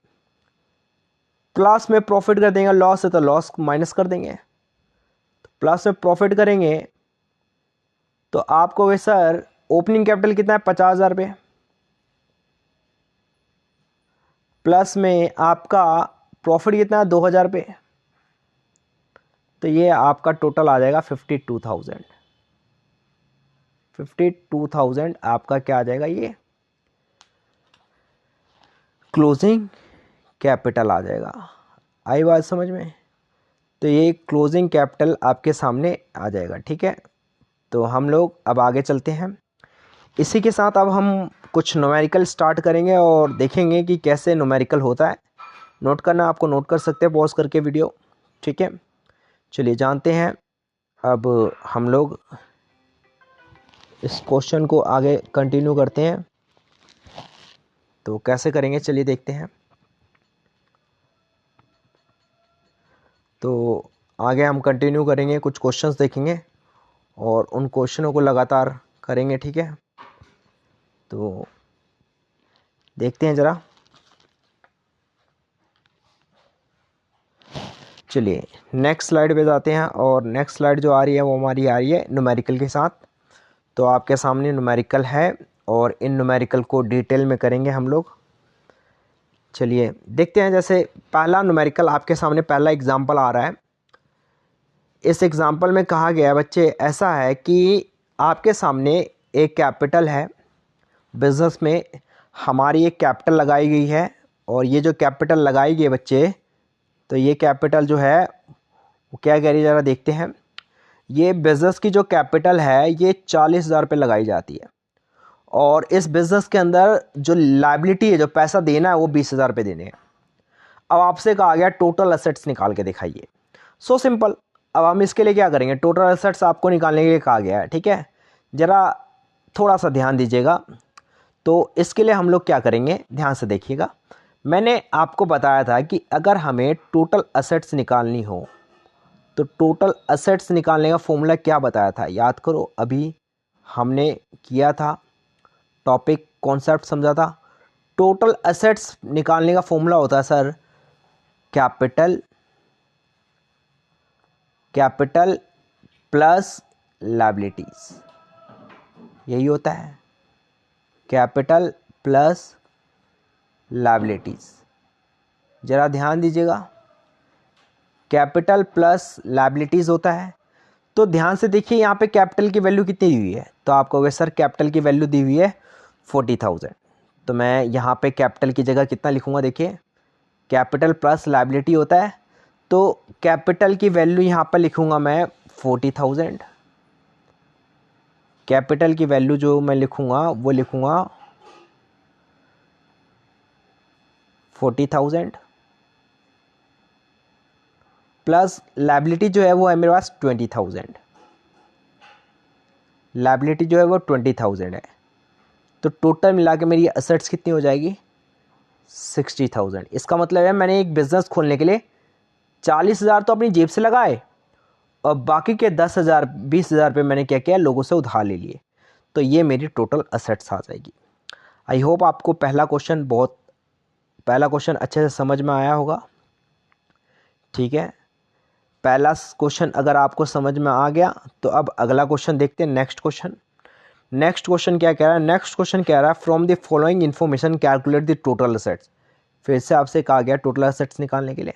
प्लस में प्रॉफिट कर देंगे, लॉस है तो लॉस माइनस कर देंगे, तो प्लस में प्रॉफिट करेंगे। तो आपको वे सर ओपनिंग कैपिटल कितना है, 50,000 पे, प्लस में आपका प्रॉफिट कितना है 2,000 पे, तो ये आपका टोटल आ जाएगा 52,000। 52,000 आपका क्या आ जाएगा, ये क्लोजिंग कैपिटल आ जाएगा। आई बात समझ में? तो ये क्लोजिंग कैपिटल आपके सामने आ जाएगा। ठीक है, तो हम लोग अब आगे चलते हैं। इसी के साथ अब हम कुछ न्यूमेरिकल स्टार्ट करेंगे और देखेंगे कि कैसे न्यूमेरिकल होता है। नोट करना, आपको नोट कर सकते हैं पॉज करके वीडियो। ठीक है, चलिए जानते हैं। अब हम लोग इस क्वेश्चन को आगे कंटिन्यू करते हैं, तो कैसे करेंगे चलिए देखते हैं। तो आगे हम कंटिन्यू करेंगे, कुछ क्वेश्चंस देखेंगे और उन क्वेश्चनों को लगातार करेंगे। ठीक है, तो देखते हैं ज़रा। चलिए नेक्स्ट स्लाइड पे जाते हैं, और नेक्स्ट स्लाइड जो आ रही है वो हमारी आ रही है न्यूमेरिकल के साथ। तो आपके सामने न्यूमेरिकल है और इन न्यूमेरिकल को डिटेल में करेंगे हम लोग। चलिए देखते हैं। जैसे पहला न्यूमेरिकल आपके सामने, पहला एग्जाम्पल आ रहा है। इस एग्जाम्पल में कहा गया है बच्चे, ऐसा है कि आपके सामने एक कैपिटल है, बिजनेस में हमारी एक कैपिटल लगाई गई है, और ये जो कैपिटल लगाई गई है बच्चे, तो ये कैपिटल जो है वो क्या कह रही है ज़रा देखते हैं। ये बिज़नेस की जो कैपिटल है ये 40,000 पे लगाई जाती है, और इस बिज़नेस के अंदर जो लायबिलिटी है, जो पैसा देना है, वो 20,000 पे देने हैं। अब आपसे कहा गया टोटल एसेट्स निकाल के दिखाइए। So simple. अब हम इसके लिए क्या करेंगे, टोटल एसेट्स आपको निकालने के लिए कहा गया है। ठीक है, ज़रा थोड़ा सा ध्यान दीजिएगा। तो इसके लिए हम लोग क्या करेंगे, ध्यान से देखिएगा। मैंने आपको बताया था कि अगर हमें टोटल एसेट्स निकालनी हो तो टोटल एसेट्स निकालने का फॉर्मूला क्या बताया था, याद करो। अभी हमने किया था, टॉपिक कॉन्सेप्ट समझा था। टोटल एसेट्स निकालने का फॉर्मूला होता है सर, कैपिटल प्लस लायबिलिटीज, यही होता है, कैपिटल प्लस लायबिलिटीज। ज़रा ध्यान दीजिएगा। कैपिटल प्लस लायबिलिटीज़ होता है। तो ध्यान से देखिए यहाँ पे कैपिटल की वैल्यू कितनी दी हुई है, तो आप कहोगे सर कैपिटल की वैल्यू दी हुई है 40,000, तो मैं यहाँ पे कैपिटल की जगह कितना लिखूँगा, देखिए कैपिटल प्लस लायबिलिटी होता है, तो कैपिटल की वैल्यू यहाँ पर लिखूँगा मैं 40,000। कैपिटल की वैल्यू जो मैं लिखूँगा वो लिखूँगा 40,000 प्लस लायबिलिटी जो है वो है मेरे पास 20,000। लायबिलिटी जो है वो 20,000 है, तो टोटल मिला के मेरी असेट्स कितनी हो जाएगी 60,000। इसका मतलब है मैंने एक बिज़नेस खोलने के लिए 40,000 तो अपनी जेब से लगाए और बाकी के 10,000 20,000 रुपये मैंने क्या किया, लोगों से उधार ले लिए, तो ये मेरी टोटल असेट्स आ जाएगी। आई होप आपको पहला क्वेश्चन अच्छे से समझ में आया होगा। ठीक है, पहला क्वेश्चन अगर आपको समझ में आ गया तो अब अगला क्वेश्चन देखते हैं। नेक्स्ट क्वेश्चन क्या कह रहा है, नेक्स्ट क्वेश्चन कह रहा है from the following information calculate the total assets. फिर से आपसे कहा गया टोटल असेट्स निकालने के लिए।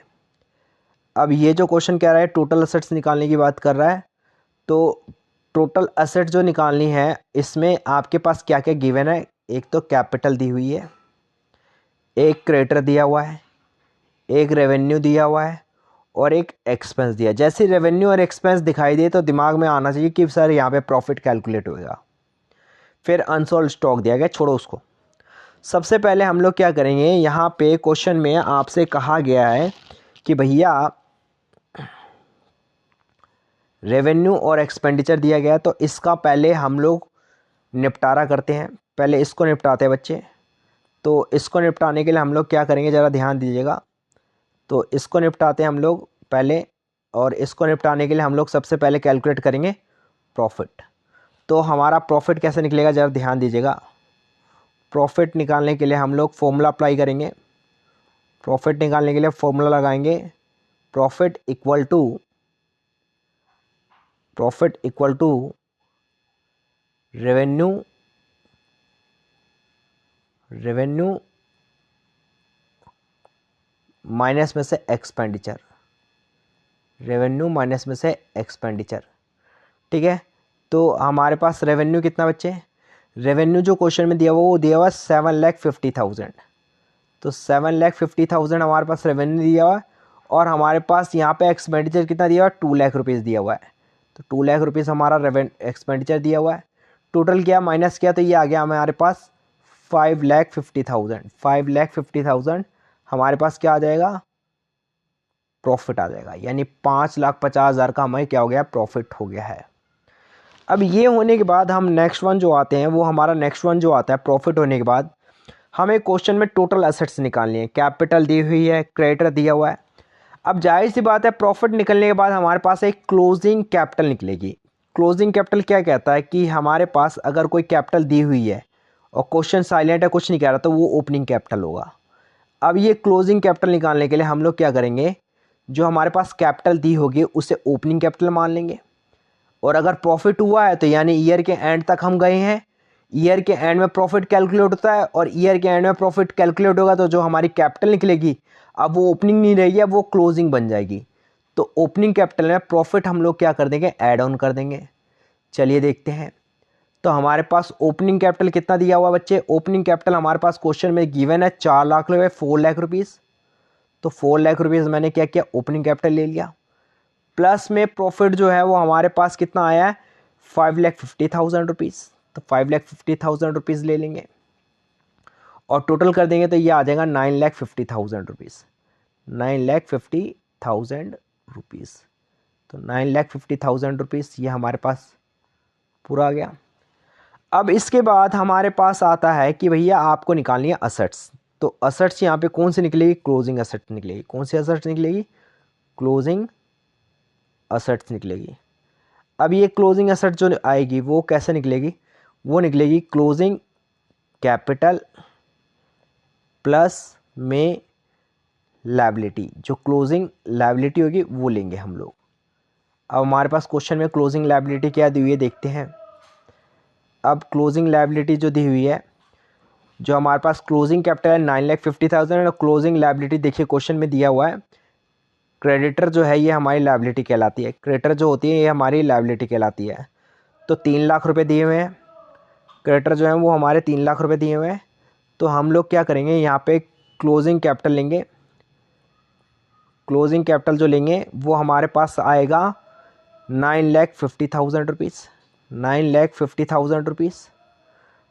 अब ये जो क्वेश्चन कह रहा है टोटल असेट्स निकालने की बात कर रहा है, तो टोटल असेट जो निकालनी है इसमें आपके पास क्या क्या गिवन है, एक तो कैपिटल दी हुई है, एक क्रेडिटर दिया हुआ है, एक रेवेन्यू दिया हुआ है और एक एक्सपेंस दिया। जैसे रेवेन्यू और एक्सपेंस दिखाई दे तो दिमाग में आना चाहिए कि सर यहाँ पे प्रॉफिट कैलकुलेट होगा। फिर अनसोल्ड स्टॉक दिया गया, छोड़ो उसको। सबसे पहले हम लोग क्या करेंगे, यहाँ पे क्वेश्चन में आपसे कहा गया है कि भैया रेवेन्यू और एक्सपेंडिचर दिया गया, तो इसका पहले हम लोग निपटारा करते हैं। पहले इसको निपटाते हैं बच्चे। तो इसको निपटाने के लिए हम लोग क्या करेंगे, ज़रा ध्यान दीजिएगा। तो इसको निपटाते हैं हम लोग पहले, और इसको निपटाने के लिए हम लोग सबसे पहले कैलकुलेट करेंगे प्रॉफिट। तो हमारा प्रॉफिट कैसे निकलेगा, ज़रा ध्यान दीजिएगा। प्रॉफिट निकालने के लिए हम लोग फॉर्मूला अप्लाई करेंगे। प्रॉफिट निकालने के लिए फॉर्मूला लगाएंगे, profit equal to revenue minus में से एक्सपेंडिचर। रेवेन्यू माइनस में से एक्सपेंडिचर, ठीक है। तो हमारे पास रेवेन्यू कितना बच्चे, रेवेन्यू जो क्वेश्चन में दिया हुआ वो दिया हुआ 7,50,000। तो 7,50,000 हमारे पास रेवेन्यू दिया हुआ है, और हमारे पास यहाँ पे एक्सपेंडिचर कितना दिया हुआ है, 2 लाख रुपीज़ दिया हुआ है। तो 2 लाख रुपीज़ हमारा एक्सपेंडिचर दिया हुआ है। टोटल किया माइनस किया तो ये आ गया हमारे पास 5,50,000। 5,50,000 हमारे पास क्या आ जाएगा, प्रॉफिट आ जाएगा। यानी 5,50,000 का हमें क्या हो गया, प्रॉफिट हो गया है। अब ये होने के बाद हम नेक्स्ट वन जो आते हैं, वो हमारा नेक्स्ट वन जो आता है प्रॉफिट होने के बाद हमें क्वेश्चन में टोटल एसेट्स निकालनी है। कैपिटल दी हुई है, क्रेडिटर दिया हुआ है। अब जाहिर सी बात है प्रॉफिट निकलने के बाद हमारे पास एक क्लोजिंग कैपिटल निकलेगी। क्लोजिंग कैपिटल क्या कहता है कि हमारे पास अगर कोई कैपिटल दी हुई है और क्वेश्चन साइलेंट है, कुछ नहीं कह रहा, तो वो ओपनिंग कैपिटल होगा। अब ये क्लोजिंग कैपिटल निकालने के लिए हम लोग क्या करेंगे, जो हमारे पास कैपिटल दी होगी उसे ओपनिंग कैपिटल मान लेंगे। और अगर प्रॉफिट हुआ है तो यानी ईयर के एंड तक हम गए हैं, ईयर के एंड में प्रॉफिट कैलकुलेट होता है, और ईयर के एंड में प्रॉफिट कैलकुलेट होगा तो जो हमारी कैपिटल निकलेगी अब वो ओपनिंग नहीं रहेगी, अब वो क्लोजिंग बन जाएगी। तो ओपनिंग कैपिटल में प्रॉफिट हम लोग क्या कर देंगे, ऐड ऑन कर देंगे। चलिए देखते हैं। तो हमारे पास ओपनिंग कैपिटल कितना दिया हुआ बच्चे, ओपनिंग कैपिटल हमारे पास क्वेश्चन में गिवन है 4 लाख रुपये, 4 लाख रुपीज़। तो 4 लाख रुपीज़ मैंने क्या किया, ओपनिंग कैपिटल ले लिया। प्लस में प्रॉफिट जो है वो हमारे पास कितना आया है, 5,50,000 रुपीज़। तो 5,50,000 रुपीज़ ले लेंगे और टोटल कर देंगे तो ये आ जाएगा 9,50,000 रुपीज़। 9,50,000 रुपीज़। तो 9,50,000 रुपीज़ ये हमारे पास पूरा आ गया। अब इसके बाद हमारे पास आता है कि भैया आपको निकालनी है असेट्स। तो असेट्स यहाँ पे कौन सी निकलेगी, क्लोजिंग असेट निकलेगी। कौन सी असेट्स निकलेगी, क्लोजिंग असेट्स निकलेगी। अब ये क्लोजिंग असेट जो आएगी वो कैसे निकलेगी, वो निकलेगी क्लोजिंग कैपिटल प्लस में लायबिलिटी। जो क्लोजिंग लायबिलिटी होगी वो लेंगे हम लोग। अब हमारे पास क्वेश्चन में क्लोजिंग लायबिलिटी क्या दी हुई है देखते हैं। अब क्लोजिंग लायबिलिटी जो दी हुई है, जो हमारे पास क्लोजिंग कैपिटल है 9,50,000 और क्लोजिंग लायबिलिटी देखिए क्वेश्चन में दिया हुआ है क्रेडिटर जो है ये हमारी लायबिलिटी कहलाती है, क्रेडिटर जो होती है ये हमारी लायबिलिटी कहलाती है। तो 3 लाख रुपए दिए हुए हैं, क्रेडिटर जो है वो हमारे 3 लाख रुपए दिए हुए हैं। तो हम लोग क्या करेंगे, यहाँ पे क्लोजिंग कैपिटल लेंगे। क्लोजिंग कैपिटल जो लेंगे वो हमारे पास आएगा 9,50,000 रुपीज़। 9,50,000 रुपीज़,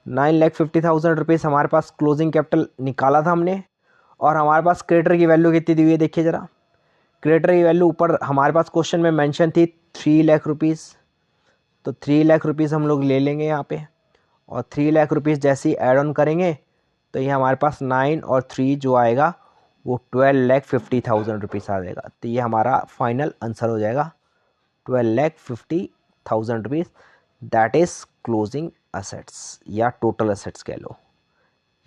9,50,000 रुपीज़ हमारे पास क्लोजिंग कैपिटल निकाला था हमने। और हमारे पास क्रेडिटर की वैल्यू कितनी दी हुई है देखिए ज़रा। क्रेडिटर की वैल्यू ऊपर हमारे पास क्वेश्चन में मेंशन थी 3 लाख रुपीज़। तो 3 लाख रुपीज़ हम लोग ले लेंगे यहाँ पे, और 3 लाख रुपीज़ जैसे ही ऐड ऑन करेंगे तो ये हमारे पास 9 और 3 जो आएगा वो 12,50,000 रुपीज़ आ जाएगा। तो ये हमारा फाइनल आंसर हो जाएगा 12,50,000 rupees. That is closing assets या टोटल असेट्स कह लो,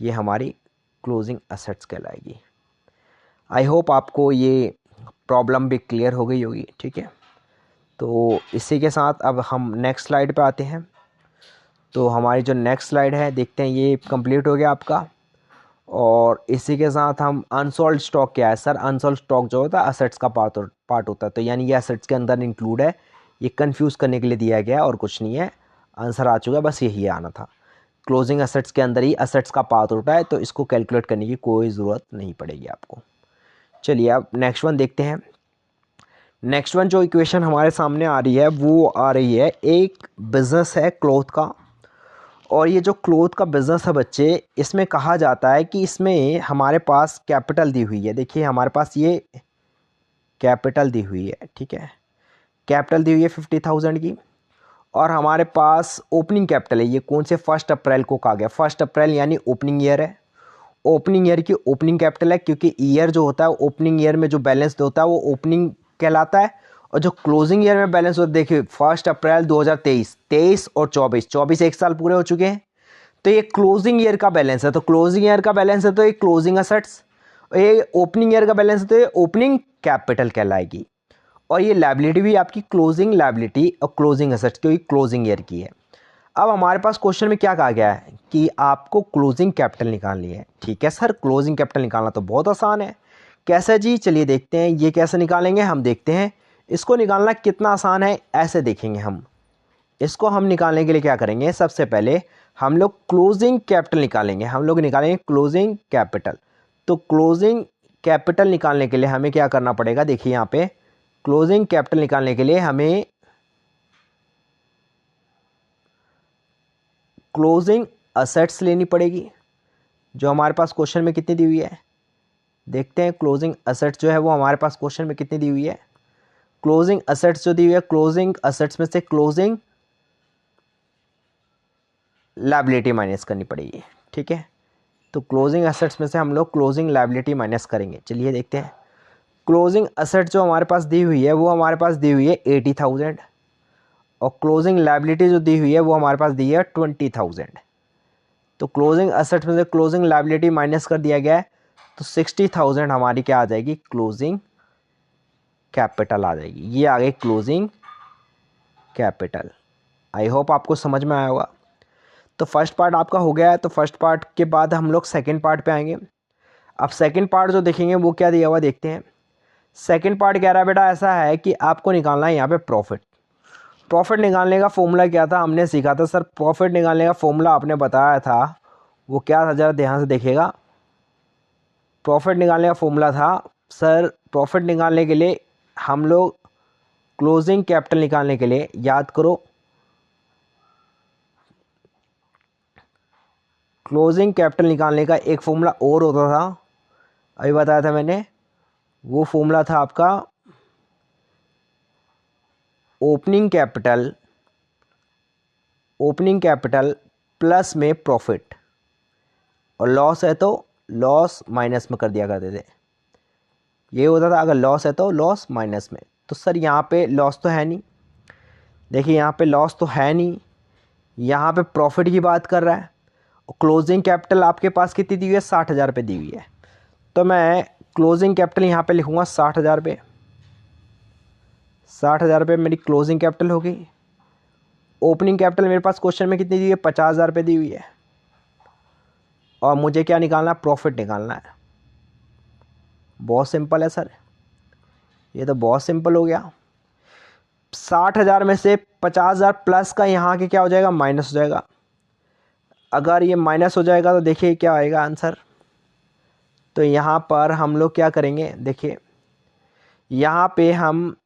ये हमारी क्लोजिंग असेट्स कहलाएगी। आई होप आपको ये प्रॉब्लम भी क्लियर हो गई होगी, ठीक है। तो इसी के साथ अब हम नेक्स्ट स्लाइड पे आते हैं। तो हमारी जो नेक्स्ट स्लाइड है देखते हैं, ये कंप्लीट हो गया आपका। और इसी के साथ हम अनसोल्ड स्टॉक क्या है सर, अनसोल्ड स्टॉक जो होता है असेट्स का पार्ट होता है। तो यानी ये असेट्स के अंदर इंक्लूड है, ये कंफ्यूज करने के लिए दिया गया और कुछ नहीं है। आंसर आ चुका है, बस यही आना था। क्लोजिंग असेट्स के अंदर ही असेट्स का पार्ट होता है, तो इसको कैलकुलेट करने की कोई ज़रूरत नहीं पड़ेगी आपको। चलिए अब नेक्स्ट वन देखते हैं। नेक्स्ट वन जो इक्वेशन हमारे सामने आ रही है वो आ रही है, एक बिज़नेस है क्लॉथ का। और ये जो क्लॉथ का बिज़नेस है बच्चे, इसमें कहा जाता है कि इसमें हमारे पास कैपिटल दी हुई है। देखिए हमारे पास ये कैपिटल दी हुई है, ठीक है। कैपिटल दी हुई है 50,000 की। और हमारे पास ओपनिंग कैपिटल है, ये कौन से 1 अप्रैल को कहा गया, 1 अप्रैल यानी ओपनिंग ईयर है। ओपनिंग ईयर की ओपनिंग कैपिटल है, क्योंकि ईयर जो होता है ओपनिंग ईयर में जो बैलेंस होता है वो ओपनिंग कहलाता है। और जो क्लोजिंग ईयर में बैलेंस होता है, देखिए 1 अप्रैल 2023, 23 और 24 एक साल पूरे हो चुके हैं। तो ये क्लोजिंग ईयर का बैलेंस है। तो क्लोजिंग ईयर का बैलेंस है तो ये क्लोजिंग असेट्स, ये ओपनिंग ईयर का बैलेंस है तो ये ओपनिंग कैपिटल कहलाएगी। और ये लायबिलिटी भी आपकी क्लोजिंग लायबिलिटी और क्लोजिंग असेट्स क्योंकि क्लोजिंग ईयर की है। अब हमारे पास क्वेश्चन में क्या कहा गया है कि आपको क्लोजिंग कैपिटल निकालनी है। ठीक है सर, क्लोजिंग कैपिटल निकालना तो बहुत आसान है। कैसे जी, चलिए देखते हैं ये कैसे निकालेंगे। हम देखते हैं इसको निकालना कितना आसान है, ऐसे देखेंगे हम। इसको हम निकालने के लिए क्या करेंगे, सबसे पहले हम लोग क्लोजिंग कैपिटल निकालेंगे। हम लोग निकालेंगे क्लोजिंग कैपिटल। तो क्लोजिंग कैपिटल निकालने के लिए हमें क्या करना पड़ेगा, देखिए यहाँ पे क्लोजिंग कैपिटल निकालने के लिए हमें क्लोजिंग असेट्स लेनी पड़ेगी, जो हमारे पास क्वेश्चन में कितनी दी हुई है। देखते हैं क्लोजिंग असेट्स जो है वो हमारे पास क्वेश्चन में कितनी दी हुई है। क्लोजिंग असेट्स जो दी हुई है, क्लोजिंग असेट्स में से क्लोजिंग लायबिलिटी माइनस करनी पड़ेगी, ठीक है। तो क्लोजिंग असेट्स में से हम लोग क्लोजिंग लायबिलिटी माइनस करेंगे। चलिए देखते हैं। क्लोजिंग असेट जो हमारे पास दी हुई है वो हमारे पास दी हुई है 80,000, और क्लोजिंग लायबिलिटी जो दी हुई है वो हमारे पास दी है 20,000। तो क्लोजिंग असेट्स में से क्लोजिंग लायबिलिटी माइनस कर दिया गया है, तो 60,000 हमारी क्या आ जाएगी, क्लोजिंग कैपिटल आ जाएगी। ये आ गई क्लोजिंग कैपिटल। आई होप आपको समझ में आया होगा। तो फर्स्ट पार्ट आपका हो गया है। तो फर्स्ट पार्ट के बाद हम लोग सेकंड पार्ट पे आएंगे। अब सेकंड पार्ट जो देखेंगे वो क्या दिया हुआ देखते हैं। सेकंड पार्ट कह रहा है बेटा ऐसा है कि आपको निकालना है यहाँ पे प्रॉफिट। प्रॉफिट निकालने का फॉर्मूला क्या था, हमने सीखा था सर। प्रॉफिट निकालने का फॉर्मूला आपने बताया था, वो क्या था ज़रा ध्यान से देखिएगा। प्रॉफिट निकालने का फॉर्मूला था सर, प्रॉफिट निकालने के लिए हम लोग क्लोजिंग कैपिटल निकालने के लिए याद करो, क्लोजिंग कैपिटल निकालने का एक फॉर्मूला और होता था, अभी बताया था मैंने। वो फॉर्मूला था आपका opening capital, opening capital plus में प्रॉफिट, और लॉस है तो लॉस माइनस में कर दिया करते थे। ये होता था अगर लॉस है तो लॉस माइनस में। तो सर यहाँ पे लॉस तो है नहीं, देखिए यहाँ पे लॉस तो है नहीं, यहाँ पे प्रॉफिट की बात कर रहा है। और क्लोजिंग कैपिटल आपके पास कितनी दी हुई है, 60,000 रुपये दी हुई है। तो मैं क्लोजिंग कैपिटल यहाँ पे लिखूँगा 60,000 रुपये। 60,000 रुपये मेरी क्लोजिंग कैपिटल होगी। ओपनिंग कैपिटल मेरे पास क्वेश्चन में कितनी दी हुई है, 50,000 रुपये दी हुई है। और मुझे क्या निकालना है, प्रॉफिट निकालना है। बहुत सिंपल है सर, ये तो बहुत सिंपल हो गया। 60,000 में से 50,000 प्लस का यहाँ के क्या हो जाएगा, माइनस हो जाएगा। अगर ये माइनस हो जाएगा तो देखिए क्या आएगा आंसर। तो यहाँ पर हम लोग क्या करेंगे, देखिए यहाँ पे हम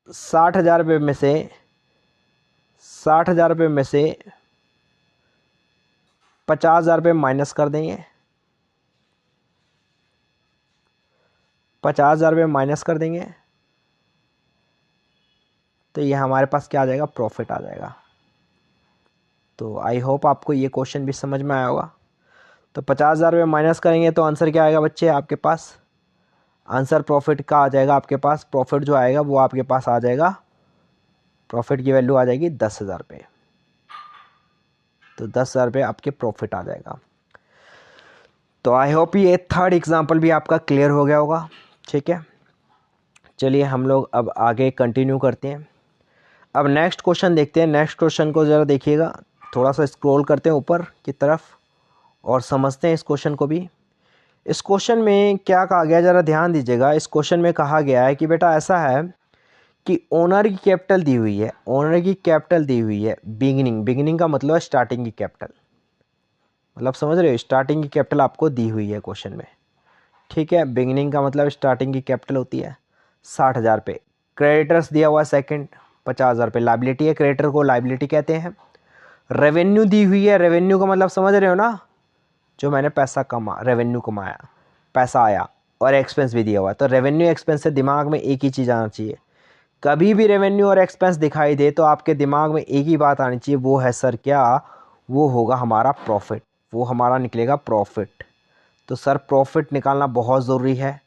60,000 रुपये में से 60,000 रुपये में से 50,000 रुपये माइनस कर देंगे। 50,000 रुपये माइनस कर देंगे तो ये हमारे पास क्या आ जाएगा, प्रॉफिट आ जाएगा। तो आई होप आपको ये क्वेश्चन भी समझ में आया होगा। तो 50,000 रुपये माइनस करेंगे तो आंसर क्या आएगा बच्चे आपके पास, आंसर प्रॉफिट का आ जाएगा आपके पास। प्रॉफिट जो आएगा वो आपके पास आ जाएगा, प्रॉफिट की वैल्यू आ जाएगी 10,000 रुपये। तो 10,000 रुपये आपके प्रॉफिट आ जाएगा। तो आई होप ये थर्ड एग्जाम्पल भी आपका क्लियर हो गया होगा। ठीक है, चलिए हम लोग अब आगे कंटिन्यू करते हैं। अब नेक्स्ट क्वेश्चन देखते हैं। नेक्स्ट क्वेश्चन को ज़रा देखिएगा, थोड़ा सा स्क्रॉल करते हैं ऊपर की तरफ और समझते हैं इस क्वेश्चन को भी। इस क्वेश्चन में क्या कहा गया, ज़रा ध्यान दीजिएगा। इस क्वेश्चन में कहा गया है कि बेटा ऐसा है कि ओनर की कैपिटल दी हुई है, ओनर की कैपिटल दी हुई है बिगिनिंग, बिगिनिंग का मतलब है स्टार्टिंग की कैपिटल, मतलब समझ रहे हो, स्टार्टिंग की कैपिटल आपको दी हुई है क्वेश्चन में। ठीक है, बिगिनिंग का मतलब स्टार्टिंग की कैपिटल होती है 60,000 रुपये। क्रेडिटर्स दिया हुआ है सेकंड 50,000 रुपये, लाइबिलिटी है, क्रेडिटर को लाइबिलिटी कहते हैं। रेवेन्यू दी हुई है, रेवेन्यू का मतलब समझ रहे हो ना, जो मैंने पैसा रेवेन्यू कमाया, पैसा आया, और एक्सपेंस भी दिया हुआ है। तो रेवेन्यू एक्सपेंस से दिमाग में एक ही चीज़ आना चाहिए। कभी भी रेवेन्यू और एक्सपेंस दिखाई दे तो आपके दिमाग में एक ही बात आनी चाहिए, वो है सर क्या, वो होगा हमारा प्रॉफिट, वो हमारा निकलेगा प्रॉफिट। तो सर प्रॉफिट निकालना बहुत ज़रूरी है,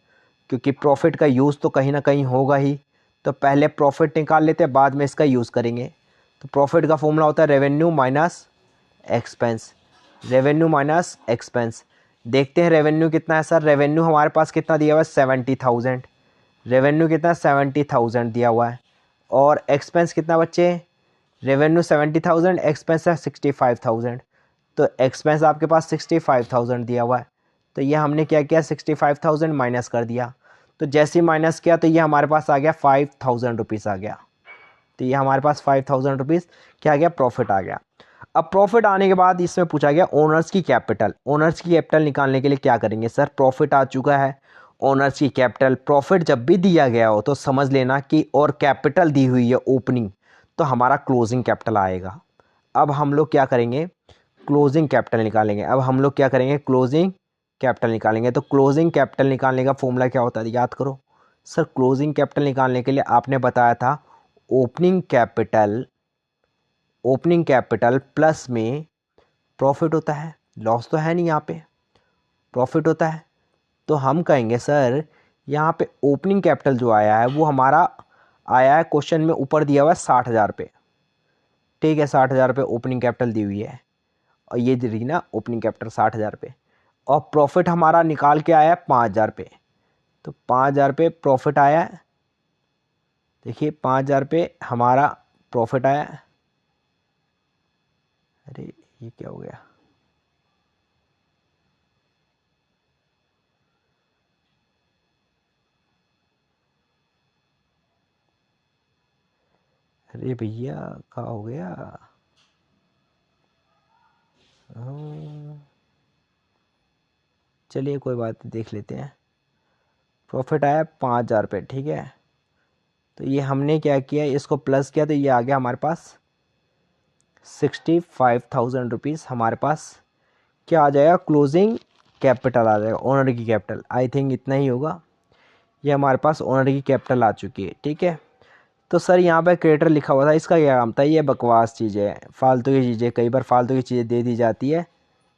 क्योंकि प्रॉफिट का यूज़ तो कहीं ना कहीं होगा ही। तो पहले प्रॉफिट निकाल लेते हैं, बाद में इसका यूज़ करेंगे। तो प्रॉफिट का फॉर्मूला होता है revenue minus expense, revenue minus expense. देखते हैं रेवेन्यू कितना है सर। रेवेन्यू हमारे पास कितना दिया हुआ है, 70,000। रेवेन्यू कितना, 70,000 दिया हुआ है। और एक्सपेंस कितना बच्चे, रेवेन्यू 70,000, एक्सपेंस है 65,000। तो एक्सपेंस आपके पास 65,000 दिया हुआ है। तो ये हमने क्या किया, 65,000 माइनस कर दिया। तो जैसे ही माइनस किया तो ये हमारे पास आ गया 5,000 रुपीज़ आ गया। तो ये हमारे पास 5,000 रुपीज़ क्या आ गया, प्रॉफिट आ गया। अब प्रॉफिट आने के बाद इसमें पूछा गया ओनर्स की कैपिटल। ओनर्स की कैपिटल निकालने के लिए क्या करेंगे सर, प्रॉफिट आ चुका है, ओनर्स की कैपिटल। प्रॉफिट जब भी दिया गया हो तो समझ लेना कि और कैपिटल दी हुई है ओपनिंग, तो हमारा क्लोजिंग कैपिटल आएगा। अब हम लोग क्या करेंगे, क्लोजिंग कैपिटल निकालेंगे। अब हम लोग क्या करेंगे, क्लोजिंग कैपिटल निकालेंगे। तो क्लोजिंग कैपिटल निकालने का फॉर्मूला क्या होता है, याद करो सर। क्लोजिंग कैपिटल निकालने के लिए आपने बताया था opening capital, opening capital plus में प्रॉफिट होता है, लॉस तो है नहीं, यहाँ पे प्रॉफिट होता है। तो हम कहेंगे सर यहाँ पे ओपनिंग कैपिटल जो आया है वो हमारा आया है क्वेश्चन में, ऊपर दिया हुआ है 60,000 रुपये। ठीक है, 60,000 रुपये ओपनिंग कैपिटल दी हुई है, और ये दी रही ना ओपनिंग कैपिटल 60,000 रुपये। और प्रॉफिट हमारा निकाल के आया है 5,000 रुपये। तो 5,000 रुपये प्रॉफिट आया है। देखिए 5,000 रुपये हमारा प्रॉफिट आया है। अरे ये क्या हो गया, अरे भैया क्या हो गया। चलिए कोई बात नहीं, देख लेते हैं। प्रॉफिट आया 5,000 रुपये, ठीक है। तो ये हमने क्या किया, इसको प्लस किया तो ये आ गया हमारे पास 65,000 रुपीज़। हमारे पास क्या आ जाएगा, क्लोजिंग कैपिटल आ जाएगा, ओनर की कैपिटल। आई थिंक इतना ही होगा। ये हमारे पास ओनर की कैपिटल आ चुकी है, ठीक है। तो सर यहाँ पे क्रेडिटर लिखा हुआ था, इसका क्या काम था, ये बकवास चीज़ें हैं, फालतू की चीज़ें, कई बार फालतू की चीज़ें दे दी जाती है,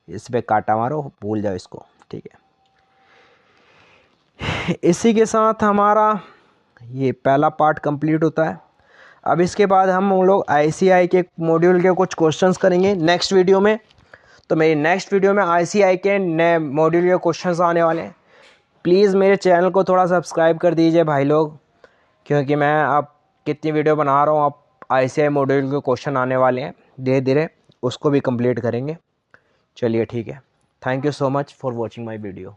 इस पर काटा मारो, भूल जाओ इसको, ठीक है। इसी के साथ हमारा ये पहला पार्ट कंप्लीट होता है। अब इसके बाद हम लोग आईसीआई के मॉड्यूल के कुछ क्वेश्चंस करेंगे नेक्स्ट वीडियो में। तो मेरी नेक्स्ट वीडियो में आईसीआई के नए मॉड्यूल के क्वेश्चंस आने वाले हैं। प्लीज़ मेरे चैनल को थोड़ा सब्सक्राइब कर दीजिए भाई लोग, क्योंकि मैं अब कितनी वीडियो बना रहा हूँ, अब आईसीआई मॉड्यूल के क्वेश्चन आने वाले हैं, धीरे धीरे उसको भी कंप्लीट करेंगे। चलिए ठीक है, thank you so much for watching my video.